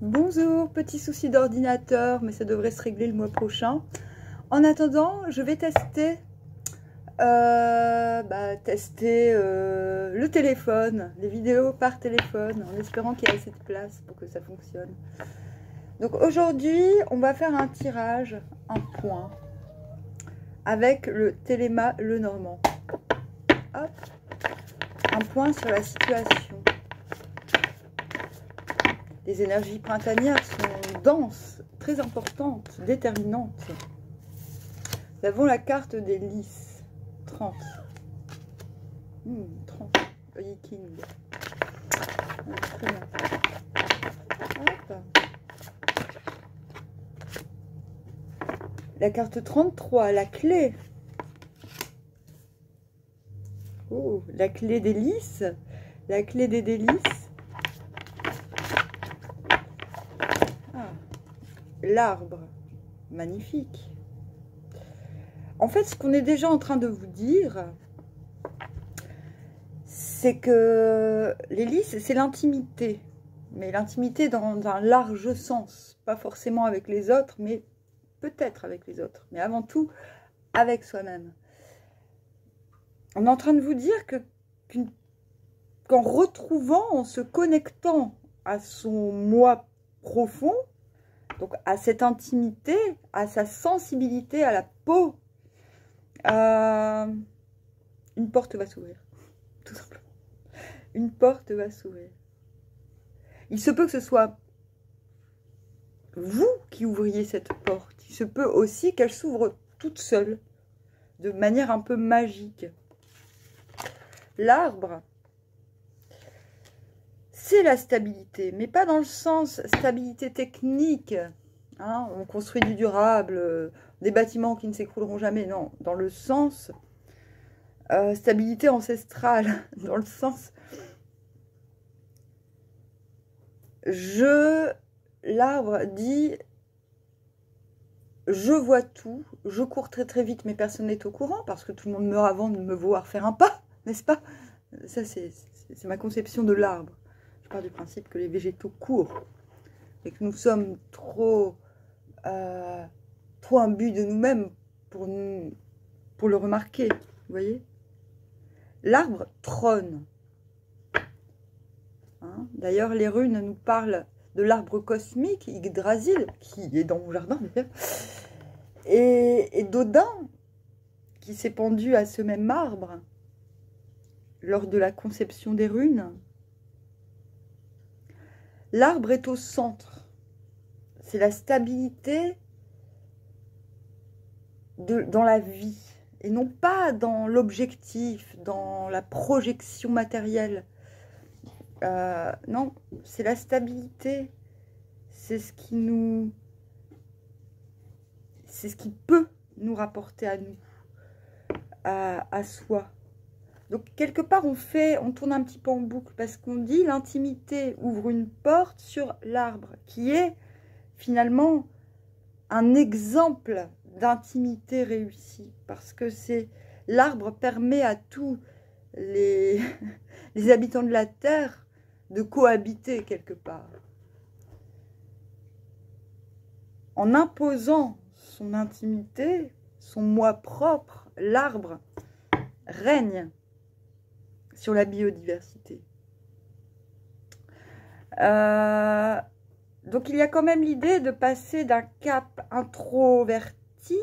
Bonjour, petit souci d'ordinateur, mais ça devrait se régler le mois prochain. En attendant, je vais tester, le téléphone, les vidéos par téléphone, en espérant qu'il y ait assez de place pour que ça fonctionne. Donc aujourd'hui, on va faire un tirage, un point, avec le Téléma Lenormand. Hop, un point sur la situation. Les énergies printanières sont denses, très importantes, déterminantes. Nous avons la carte des lys, 30. 30, King. Très bien. Hop. La carte 33, la clé. Oh, la clé des lys, la clé des délices. L'arbre, magnifique. En fait, ce qu'on est déjà en train de vous dire, c'est que les lys, c'est l'intimité. Mais l'intimité dans un large sens. Pas forcément avec les autres, mais peut-être avec les autres. Mais avant tout, avec soi-même. On est en train de vous dire qu'en retrouvant, en se connectant à son moi profond, donc à cette intimité, à sa sensibilité, à la peau, une porte va s'ouvrir, tout simplement. Une porte va s'ouvrir. Il se peut que ce soit vous qui ouvriez cette porte. Il se peut aussi qu'elle s'ouvre toute seule, de manière un peu magique. L'arbre, c'est la stabilité, mais pas dans le sens stabilité technique. Hein, on construit du durable, des bâtiments qui ne s'écrouleront jamais. Non, dans le sens stabilité ancestrale, dans le sens l'arbre dit je vois tout, je cours très très vite, mais personne n'est au courant parce que tout le monde meurt avant de me voir faire un pas, n'est-ce pas? Ça, c'est ma conception de l'arbre. Je pars du principe que les végétaux courent et que nous sommes trop imbus de nous-mêmes pour le remarquer, vous voyez. L'arbre trône. Hein, d'ailleurs, les runes nous parlent de l'arbre cosmique, Yggdrasil, qui est dans mon jardin d'ailleurs, et d'Odin, qui s'est pendu à ce même arbre lors de la conception des runes. L'arbre est au centre. C'est la stabilité dans la vie, et non pas dans l'objectif, dans la projection matérielle. Non, c'est la stabilité. C'est ce qui peut nous rapporter à nous, à soi. Donc, quelque part, on tourne un petit peu en boucle parce qu'on dit l'intimité ouvre une porte sur l'arbre, qui est finalement un exemple d'intimité réussie. Parce que l'arbre permet à tous les habitants de la Terre de cohabiter quelque part. En imposant son intimité, son moi propre, l'arbre règne sur la biodiversité. Donc il y a quand même l'idée de passer d'un cap introverti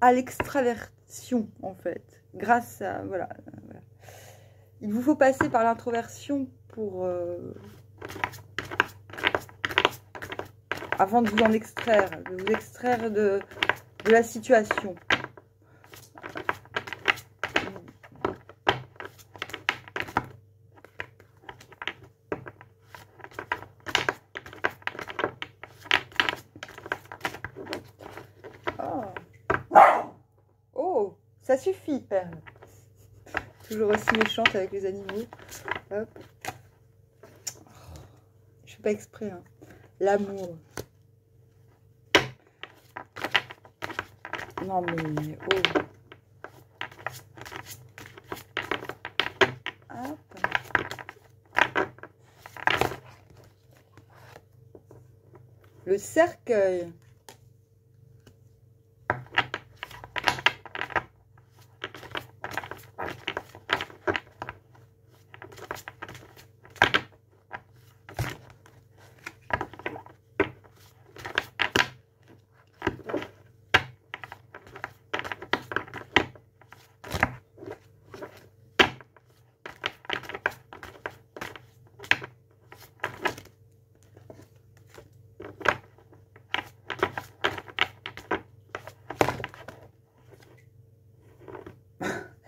à l'extraversion, en fait. Grâce à... Voilà. Il vous faut passer par l'introversion pour... avant de vous en extraire, de vous extraire de la situation. Oh, ça suffit, Perle. Toujours aussi méchante avec les animaux. Hop. Je fais pas exprès, hein. L'amour. Non mais, oh. Hop. Le cercueil.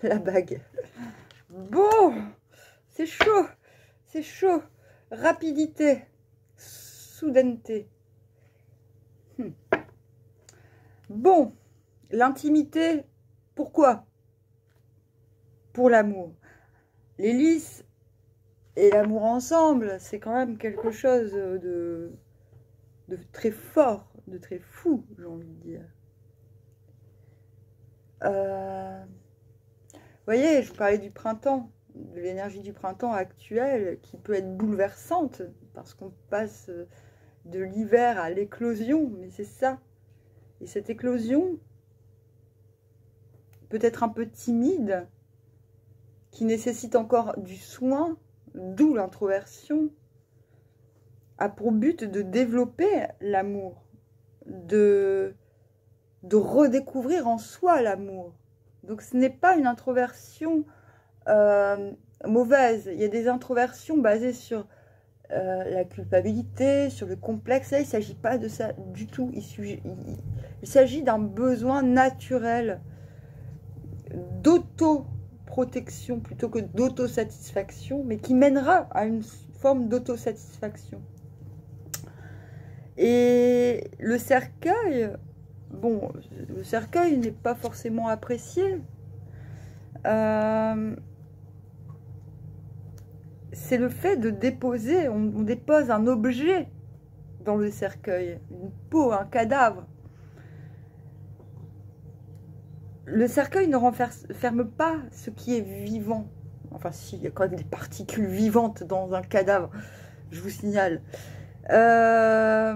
La bague. Bon, c'est chaud, c'est chaud. Rapidité, soudaineté. Bon, l'intimité, pourquoi? Pour l'amour. L'hélice et l'amour ensemble, c'est quand même quelque chose de très fort, de très fou, j'ai envie de dire. Vous voyez, je vous parlais du printemps, de l'énergie du printemps actuelle qui peut être bouleversante parce qu'on passe de l'hiver à l'éclosion, mais c'est ça. Et cette éclosion peut être un peu timide, qui nécessite encore du soin, d'où l'introversion, a pour but de développer l'amour, de redécouvrir en soi l'amour. Donc ce n'est pas une introversion mauvaise. Il y a des introversions basées sur la culpabilité, sur le complexe. Là, il ne s'agit pas de ça du tout. Il s'agit d'un besoin naturel d'auto-protection plutôt que d'autosatisfaction, mais qui mènera à une forme d'autosatisfaction. Et le cercueil... Bon, le cercueil n'est pas forcément apprécié. C'est le fait de déposer, on dépose un objet dans le cercueil, une peau, un cadavre. Le cercueil ne renferme pas ce qui est vivant. Enfin, si, il y a quand même des particules vivantes dans un cadavre, je vous signale. Qu'à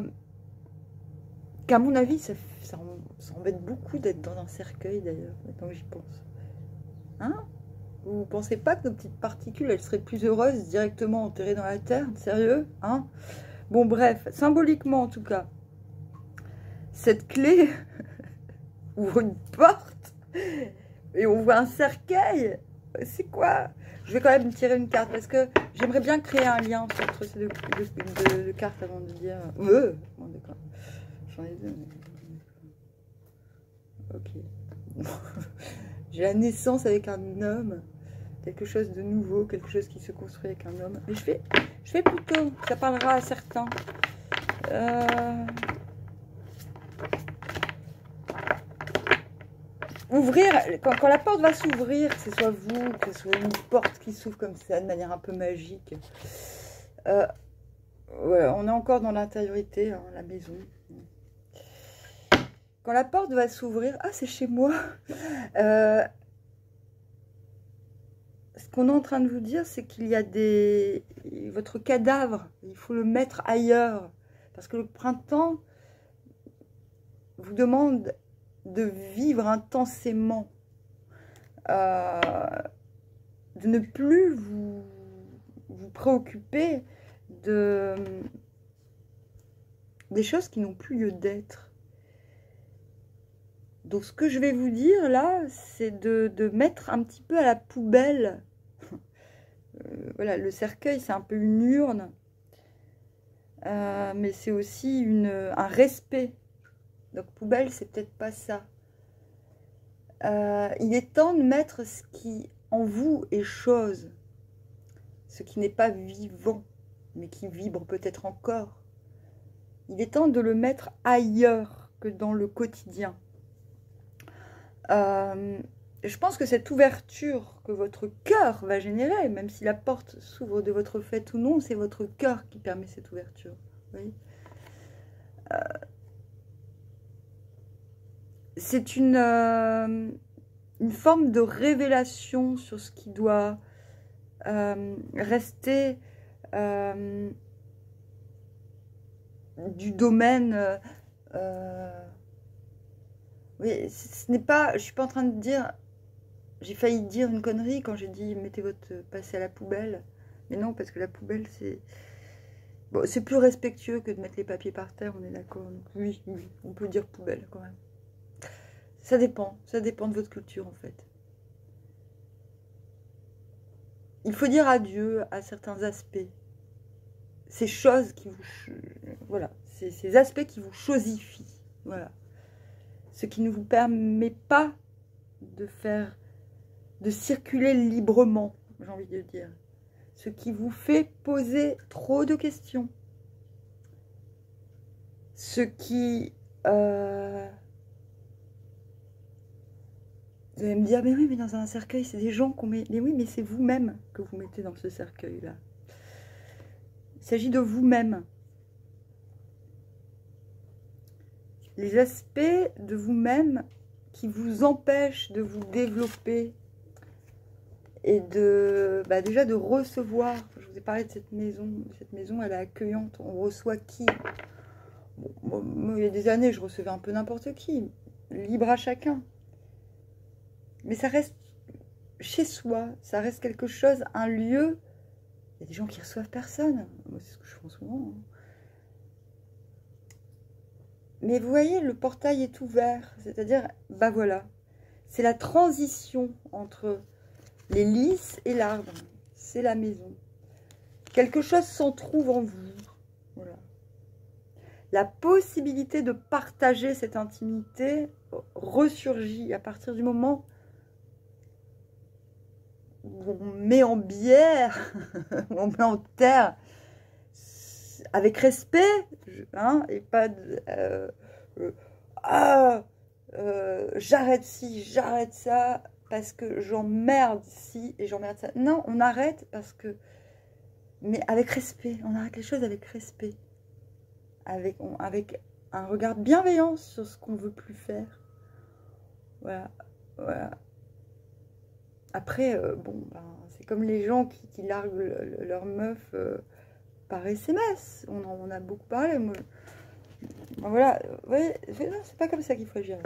mon avis, ça embête beaucoup d'être dans un cercueil, d'ailleurs, maintenant que j'y pense. Hein? Vous ne pensez pas que nos petites particules, elles seraient plus heureuses directement enterrées dans la terre? Sérieux? Hein? Bon, bref, symboliquement en tout cas, cette clé ouvre une porte et on voit un cercueil. C'est quoi? Je vais quand même tirer une carte parce que j'aimerais bien créer un lien entre ces deux cartes avant de dire... Bon, d'accord. J'en ai deux, mais... Ok. J'ai la naissance avec un homme, quelque chose de nouveau, quelque chose qui se construit avec un homme. Mais je fais plutôt, ça parlera à certains. Ouvrir, quand la porte va s'ouvrir, que ce soit vous, que ce soit une porte qui s'ouvre comme ça, de manière un peu magique. Voilà, on est encore dans l'intériorité, hein, la maison. Quand la porte va s'ouvrir... Ah, c'est chez moi. Ce qu'on est en train de vous dire, c'est qu'il y a des... Votre cadavre, il faut le mettre ailleurs. Parce que le printemps vous demande de vivre intensément. De ne plus vous préoccuper des choses qui n'ont plus lieu d'être. Donc, ce que je vais vous dire, là, c'est de mettre un petit peu à la poubelle. Voilà, le cercueil, c'est un peu une urne. Mais c'est aussi un respect. Donc, poubelle, c'est peut-être pas ça. Il est temps de mettre ce qui, en vous, est chose. Ce qui n'est pas vivant, mais qui vibre peut-être encore. Il est temps de le mettre ailleurs que dans le quotidien. Je pense que cette ouverture que votre cœur va générer, même si la porte s'ouvre de votre fait ou non, c'est votre cœur qui permet cette ouverture. Vous voyez, c'est une forme de révélation sur ce qui doit rester du domaine... oui, ce n'est pas... Je suis pas en train de dire... J'ai failli dire une connerie quand j'ai dit mettez votre passé à la poubelle. Mais non, parce que la poubelle, c'est... Bon, c'est plus respectueux que de mettre les papiers par terre, on est d'accord. Oui, oui, on peut dire poubelle quand même. Ça dépend de votre culture en fait. Il faut dire adieu à certains aspects. Ces choses qui vous... Voilà, ces aspects qui vous chosifient. Voilà. Ce qui ne vous permet pas de faire... de circuler librement, j'ai envie de dire. Ce qui vous fait poser trop de questions. Ce qui... Vous allez me dire, mais oui, mais dans un cercueil, c'est des gens qu'on met... Mais oui, mais c'est vous-même que vous mettez dans ce cercueil-là. Il s'agit de vous-même. Les aspects de vous-même qui vous empêchent de vous développer et de... déjà de recevoir. Je vous ai parlé de cette maison. Cette maison, elle est accueillante. On reçoit qui? Bon, moi, il y a des années, je recevais un peu n'importe qui. Libre à chacun. Mais ça reste chez soi, ça reste quelque chose, un lieu. Il y a des gens qui reçoivent personne. Moi, c'est ce que je fais souvent. Hein. Mais vous voyez, le portail est ouvert. C'est-à-dire, voilà. C'est la transition entre les lys et l'arbre. C'est la maison. Quelque chose s'en trouve en vous. Voilà. La possibilité de partager cette intimité ressurgit à partir du moment où on met en bière, on met en terre, avec respect, hein, et pas de... j'arrête ci, j'arrête ça, parce que j'emmerde ci et j'emmerde ça. Non, on arrête parce que... Mais avec respect, on arrête les choses avec respect. Avec un regard bienveillant sur ce qu'on veut plus faire. Voilà, voilà. Après, c'est comme les gens qui larguent leur meuf par SMS. On en a beaucoup parlé. Moi. Voilà, ouais, c'est pas comme ça qu'il faut agir.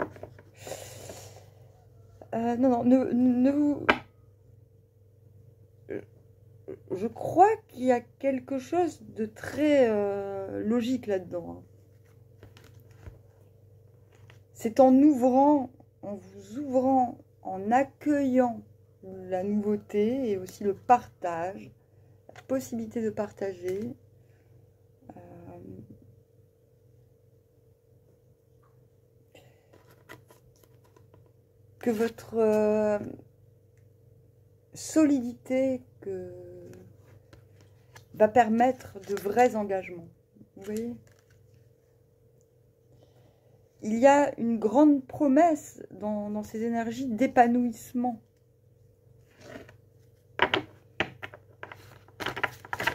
Non, ne vous... Je crois qu'il y a quelque chose de très logique là-dedans. Hein. C'est en ouvrant, en vous ouvrant, en accueillant la nouveauté et aussi le partage, la possibilité de partager. Que votre solidité va permettre de vrais engagements. Vous voyez ? Il y a une grande promesse dans ces énergies d'épanouissement.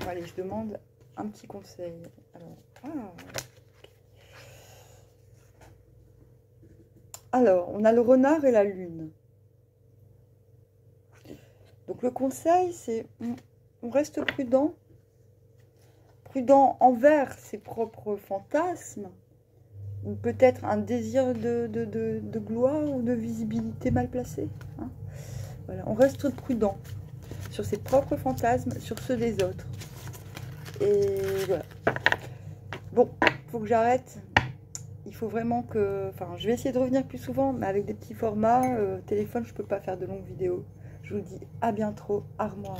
Bon, allez, je demande un petit conseil. Alors, on a le renard et la lune. Donc le conseil, c'est on reste prudent. Prudent envers ses propres fantasmes. Ou peut-être un désir de gloire ou de visibilité mal placée. Hein. Voilà, on reste prudent sur ses propres fantasmes, sur ceux des autres. Et voilà. Bon, il faut que j'arrête. Il faut vraiment que... Enfin, je vais essayer de revenir plus souvent, mais avec des petits formats. Téléphone, je ne peux pas faire de longues vidéos. Je vous dis à bientôt, armoire.